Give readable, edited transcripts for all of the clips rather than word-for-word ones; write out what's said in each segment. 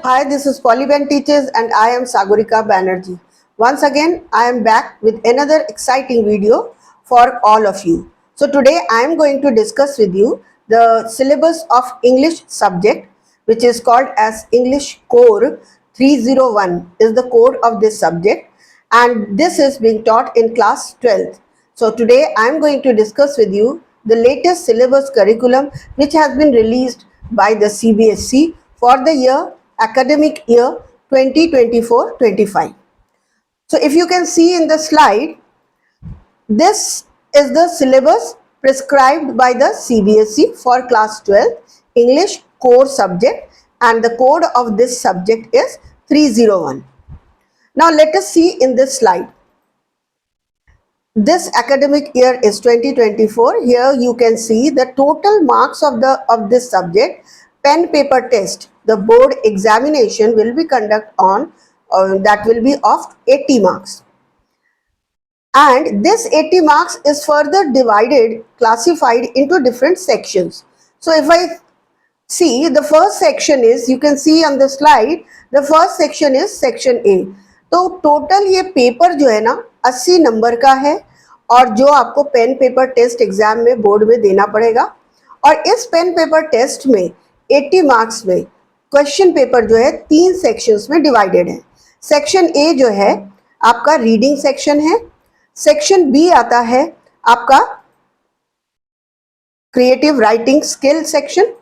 Hi, this is Polyban Teachers and I am Sagurika Banerjee. Once again, I am back with another exciting video for all of you. So today I am going to discuss with you the syllabus of English subject, which is called as English Core 301 is the code of this subject, and this is being taught in class 12th. So today I am going to discuss with you the latest syllabus curriculum which has been released by the CBSE for the academic year 2024-25. So if you can see in the slide, this is the syllabus prescribed by the CBSE for class 12 English core subject, and the code of this subject is 301. Now let us see in this slide. This academic year is 2024. Here you can see the total marks of this subject. Pen paper test, the board examination will be conducted on that will be of 80 marks. And this 80 marks is further classified into different sections. So if I see, the first section is, you can see on the slide, the first section is section A. तो total ये paper जो है ना 80 number का है, और जो आपको पेन पेपर टेस्ट एग्जाम में बोर्ड में देना पड़ेगा। और इस पेन पेपर टेस्ट में 80 मार्क्स में क्वेश्चन पेपर जो है 3 सेक्शंस में डिवाइडेड है। सेक्शन ए जो है आपका रीडिंग सेक्शन है, सेक्शन बी आता है आपका क्रिएटिव राइटिंग स्किल सेक्शन,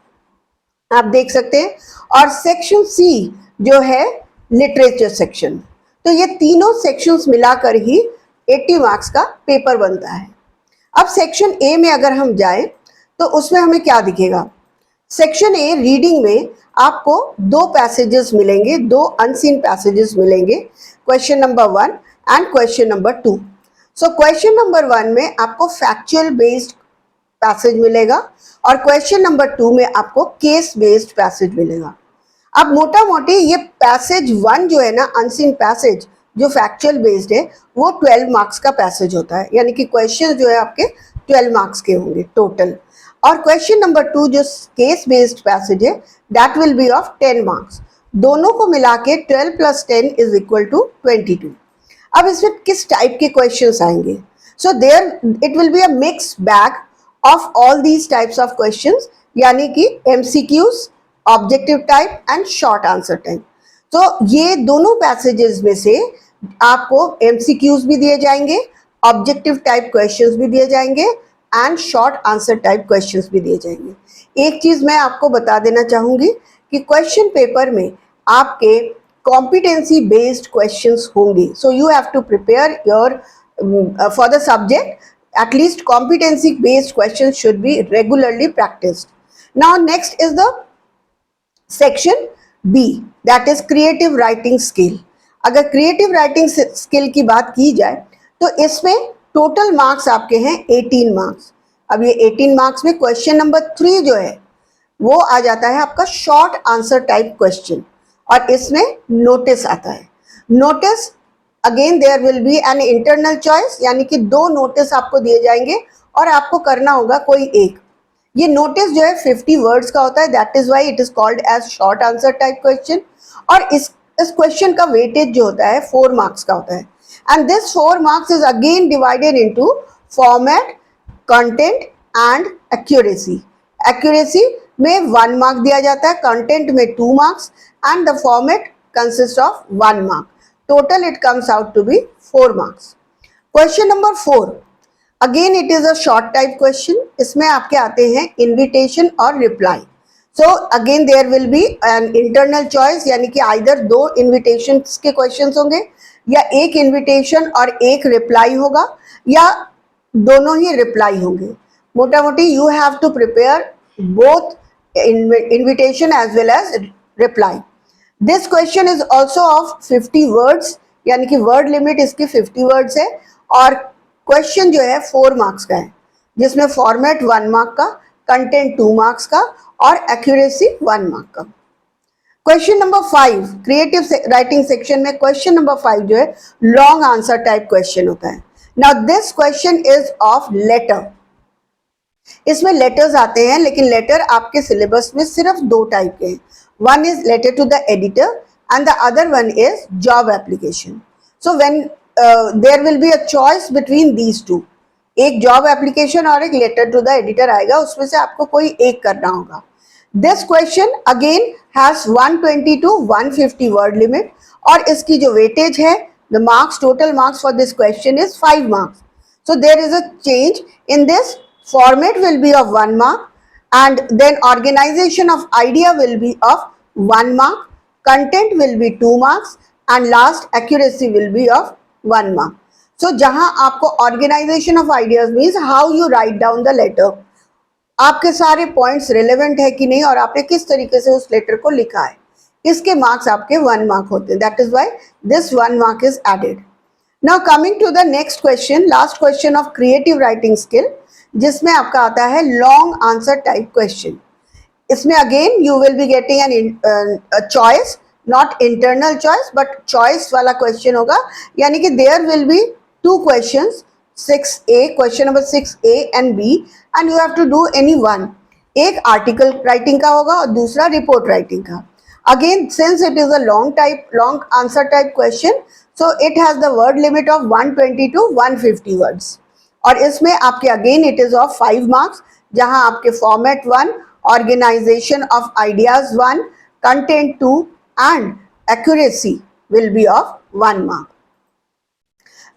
आप देख सकते हैं, और सेक्शन सी जो है लिटरेचर सेक्शन। तो ये तीनों सेक्शंस मिलाकर ही 80 मार्क्स का पेपर बनता है। अब सेक्शन ए में अगर हम जाएं तो उसमें हमें क्या दिखेगा? सेक्शन ए रीडिंग में आपको 2 पैसेजेस मिलेंगे, 2 अनसीन पैसेजेस मिलेंगे, question number 1 and question number 2। So question number 1 में आपको फैक्चुअल बेस्ड पैसेज मिलेगा और क्वेश्चन नंबर 2 में आपको केस बेस्ड पैसेज मिलेगा। अब मोटा मोटी ये पैसेज 1 जो है ना, अनसीन पैसेज जो फैक्चुअल बेस्ड है, वो 12 मार्क्स का पैसेज होता है, यानी कि क्वेश्चन जो है आपके 12 मार्क्स के होंगे टोटल। और क्वेश्चन नंबर 2 जो केस बेस्ड पैसेज है, that will be of 10 marks. दोनों को मिला के 12 + 10 इज इक्वल टू 22। अब इसमें किस टाइप के क्वेश्चंस आएंगे? So there it will be a mix bag of all these types of questions, यानी कि MCQs, objective type and short answer type. तो ये दोनों पैसेजेस में से आपको MCQs भी दिए जाएंगे, ऑब्जेक्टिव टाइप क्वेश्चंस भी दिए जाएंगे and short answer type questions भी दिए जाएंगे। एक चीज मैं आपको बता देना चाहूंगी कि क्वेश्चन पेपर में आपके कॉम्पिटेंसी बेस्ड क्वेश्चंस होंगे। So you have to prepare your for the subject, at least competency based questions should be regularly practiced. Now next is the section B, that is creative writing skill. अगर creative writing skill की बात की जाए तो इसमें total marks आपके हैं 18 marks. अब ये 18 मार्क्स में क्वेश्चन नंबर 3 जो है वो आ जाता है आपका शॉर्ट आंसर टाइप क्वेश्चन, और इसमें नोटिस आता है। Notice again there will be an internal choice, यानी कि 2 नोटिस आपको दिए जाएंगे और आपको करना होगा कोई एक। ये नोटिस जो है 50 वर्ड्स का होता है, that is why it is called as short answer type question. और इस क्वेश्चन का वेटेज जो होता है 4 मार्क्स का होता है, and this 4 marks is again divided into format, content and accuracy. Accuracy में 1 मार्क दिया जाता है, कंटेंट में 2 marks and the format consist of 1 mark. Total it comes out to be 4 marks. Question number 4. Again it is a short type question. इसमें आपके आते हैं invitation और reply. So again there will be an internal choice, यानी कि either 2 invitations के questions होंगे, या एक invitation और एक reply होगा, या दोनों ही reply होंगे। मोटा मोटी you have to prepare both invitation as well as reply. This question is also of 50 words, यानी कि वर्ड लिमिट इसकी 50 वर्ड्स है, और क्वेश्चन जो है 4 मार्क्स का है, जिसमें फॉर्मेट 1 मार्क का, कंटेंट 2 मार्क्स का और एक्यूरेसी 1 मार्क का। Question number 5 creative writing section में क्वेश्चन नंबर 5 जो है लॉन्ग आंसर टाइप क्वेश्चन होता है। Now this question is of letter. इसमें लेटर्स आते हैं, लेकिन लेटर आपके सिलेबस में सिर्फ 2 टाइप के हैं, One is letter to the editor and the other one is job application. So when there will be a choice between these two, एक जॉब एप्लीकेशन और एक लेटर टू द एडिटर आएगा, उसमें से आपको कोई एक करना होगा. This question again has 120 to 150 word limit और इसकी जो वेटेज है, the marks, total marks for this question is 5 marks. So there is a change in this. Format will be of 1 mark and then organization of idea will be of 1 mark, content will be 2 marks and last accuracy will be of 1 mark. So जहां आपको organization of ideas means how you write down the letter, आपके सारे points relevant है कि नहीं और आपने किस तरीके से उस लेटर को लिखा है, इसके मार्क्स आपके 1 मार्क होते हैं. That is why this 1 mark is added. Now coming to the next question, last question of creative writing skill, जिसमें आपका आता है लॉन्ग आंसर टाइप क्वेश्चन. इसमें again you will be getting an choice, not internal choice but choice वाला question होगा, यानी कि there will be 2 questions, 6A, question number 6A and B and you have to do any one. एक article writing का होगा और दूसरा report writing का. Again, since it is a long answer type question, so it has the word limit of 120 to 150 words. और इसमें आपके again it is of 5 marks, जहां आपके format 1, organization of ideas 1, content 2 and accuracy will be of 1 mark.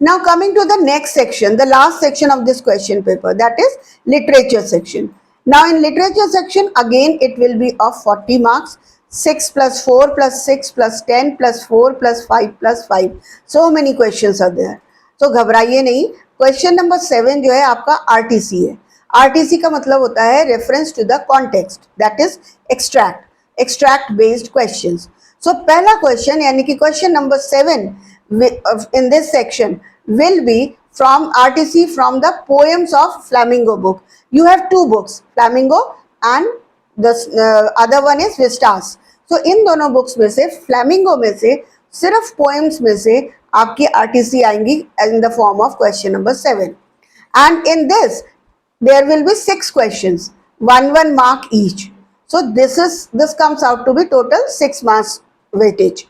Now coming to the next section, the last section of this question paper, that is literature section. Now in literature section again it will be of 40 marks, 6 plus 4 plus 6 plus 10 plus 4 plus 5 plus 5. So many questions are there. So घबराइए नहीं. Question number 7 जो है आपका RTC है. RTC का मतलब होता है reference to the context, that is extract based questions. So पहला क्वेश्चन यानी कि question number 7 in this section will be from RTC from the poems of Flamingo book. You have 2 books, Flamingo and the other one is Vistas. So इन दोनों books में से Flamingo में से सिर्फ poems में से आपकी RTC आएंगी in the form of question number 7. And in this there will be 6 questions, 1 mark each. So this comes out to be total 6 marks weightage.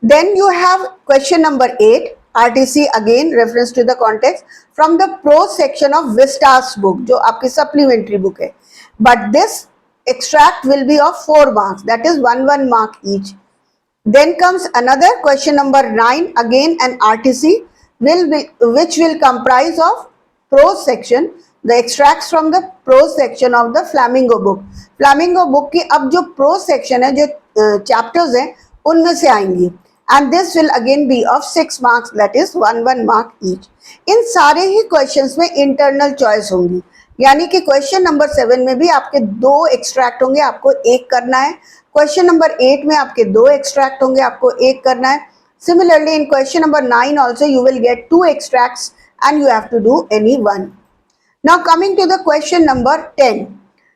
Then you have question number 8, RTC again reference to the context from the prose section of Vistas book, जो आपकी supplementary book है. But this extract will be of 4 marks, that is 1 mark each. Then comes another question number 9, again an RTC which will comprise of prose section, the extracts from the prose section of the Flamingo book. Flamingo book की अब जो prose section है, जो chapters हैं, उनमें से आएंगी. And this will again be of 6 marks, that is 1 mark each. इन सारे ही questions में internal choice होंगी, यानी कि question number 7 में भी आपके 2 extract होंगे, आपको 1 करना है. question number 8 में आपके 2 extract होंगे, आपको 1 करना है. Similarly in question number 9 also you will get 2 extracts and you have to do any one. Now coming to the question number 10,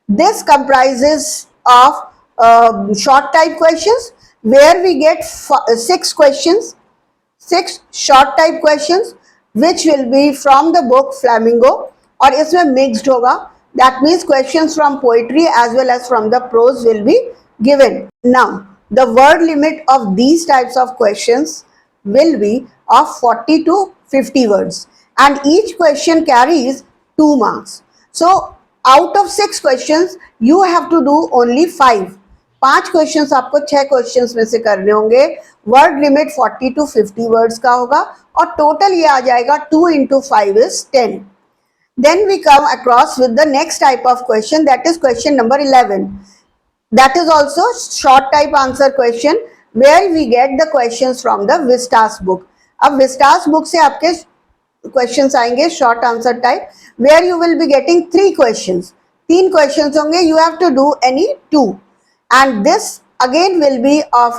this comprises of short type questions where we get 6 questions, 6 short type questions which will be from the book Flamingo और इसमें mixed होगा. That means questions from poetry as well as from the prose will be given. Now the word limit of these types of questions will be of 40 to 50 words and each question carries 2 marks. So out of 6 questions you have to do only 5. 5 questions आपको 6 questions में से करने होंगे. Word limit 40 to 50 words का होगा और total ये आ जाएगा 2 into 5 is 10. Then we come across with the next type of question, that is question number 11. That is also short type answer question where we get the questions from the Vistas book. अब Vistas book से आपके questions आएंगे short answer type where you will be getting 3 questions. 3 questions होंगे, you have to do any 2. And this again will be of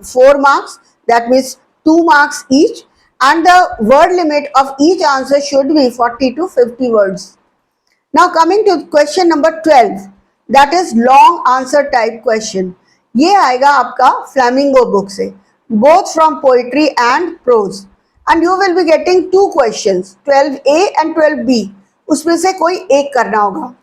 4 marks, that means 2 marks each and the word limit of each answer should be 40 to 50 words. Now coming to question number 12, that is long answer type question. ये आएगा आपका Flamingo book से, both from poetry and prose and you will be getting 2 questions, 12A and 12B. उसमें से कोई एक करना होगा.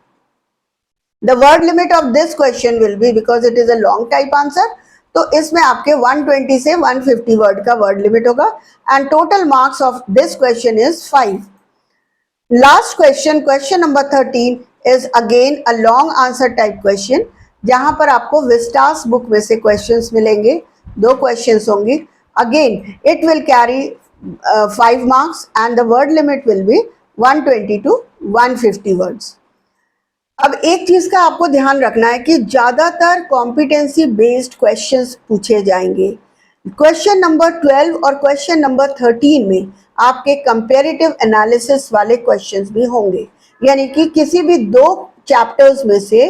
The word limit of this question will be, because it is a long type answer, तो इसमें आपके 120 से 150 वर्ड का वर्ड लिमिट होगा and total marks of this question is 5. Last question, question number 13 is again a long answer type question, जहां पर आपको Vistas book में से क्वेश्चंस मिलेंगे, 2 क्वेश्चंस होंगे. Again it will carry 5 marks and the word limit will be 120 to 150 words. अब एक चीज का आपको ध्यान रखना है कि ज्यादातर कॉम्पिटेंसी बेस्ड क्वेश्चंस पूछे जाएंगे. क्वेश्चन नंबर 12 और क्वेश्चन नंबर 13 में आपके कंपैरेटिव एनालिसिस वाले क्वेश्चंस भी होंगे, यानी कि किसी भी 2 चैप्टर्स में से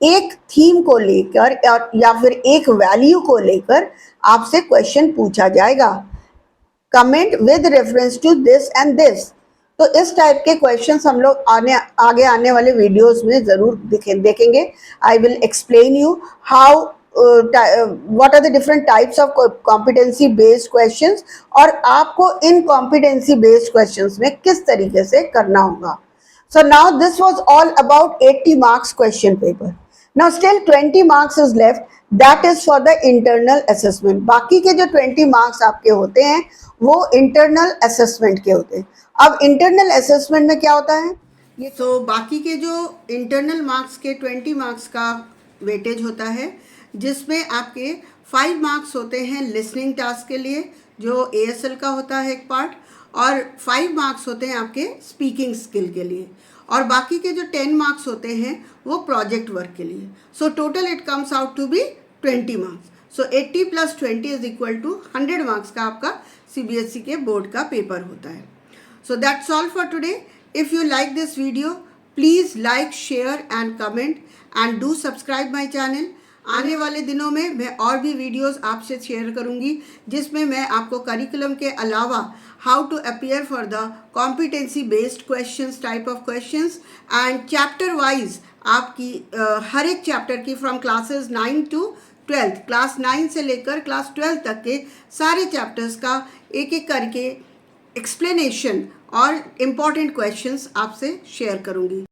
एक थीम को लेकर या फिर एक वैल्यू को लेकर आपसे क्वेश्चन पूछा जाएगा. Comment with reference to this and this. तो इस टाइप के क्वेश्चंस हम लोग आगे आने वाले वीडियोस में जरूर देखेंगे. I will explain you how what are the different types of competency based questions और आपको इन कॉम्पिटेंसी बेस्ड क्वेश्चंस में किस तरीके से करना होगा. So now this was all about 80 marks question paper. Now still 20 marks is left, that is for the internal assessment. बाकी के जो 20 marks आपके होते हैं वो internal assessment के होते हैं. अब internal assessment में क्या होता है, ये तो बाकी के जो internal marks के 20 marks का वेटेज होता है, जिसमें आपके 5 marks होते हैं listening task के लिए, जो ASL का होता है एक पार्ट, और 5 मार्क्स होते हैं आपके स्पीकिंग स्किल के लिए, और बाकी के जो 10 मार्क्स होते हैं वो प्रोजेक्ट वर्क के लिए. So total it comes out to be 20 marks. So 80 + 20 is equal to 100 marks का आपका CBSE के बोर्ड का पेपर होता है. So that's all for today. If you like this video please like, share and comment and do subscribe my channel. आने वाले दिनों में मैं और भी वीडियोस आपसे शेयर करूंगी, जिसमें मैं आपको करिकुलम के अलावा how to appear for the competency based questions, type of questions and chapter wise आपकी हर एक चैप्टर की फ्रॉम क्लासेस 9 to 12, क्लास 9 से लेकर क्लास 12 तक के सारे चैप्टर्स का एक एक करके एक्सप्लेनेशन और इम्पॉर्टेंट क्वेश्चंस आपसे शेयर करूंगी.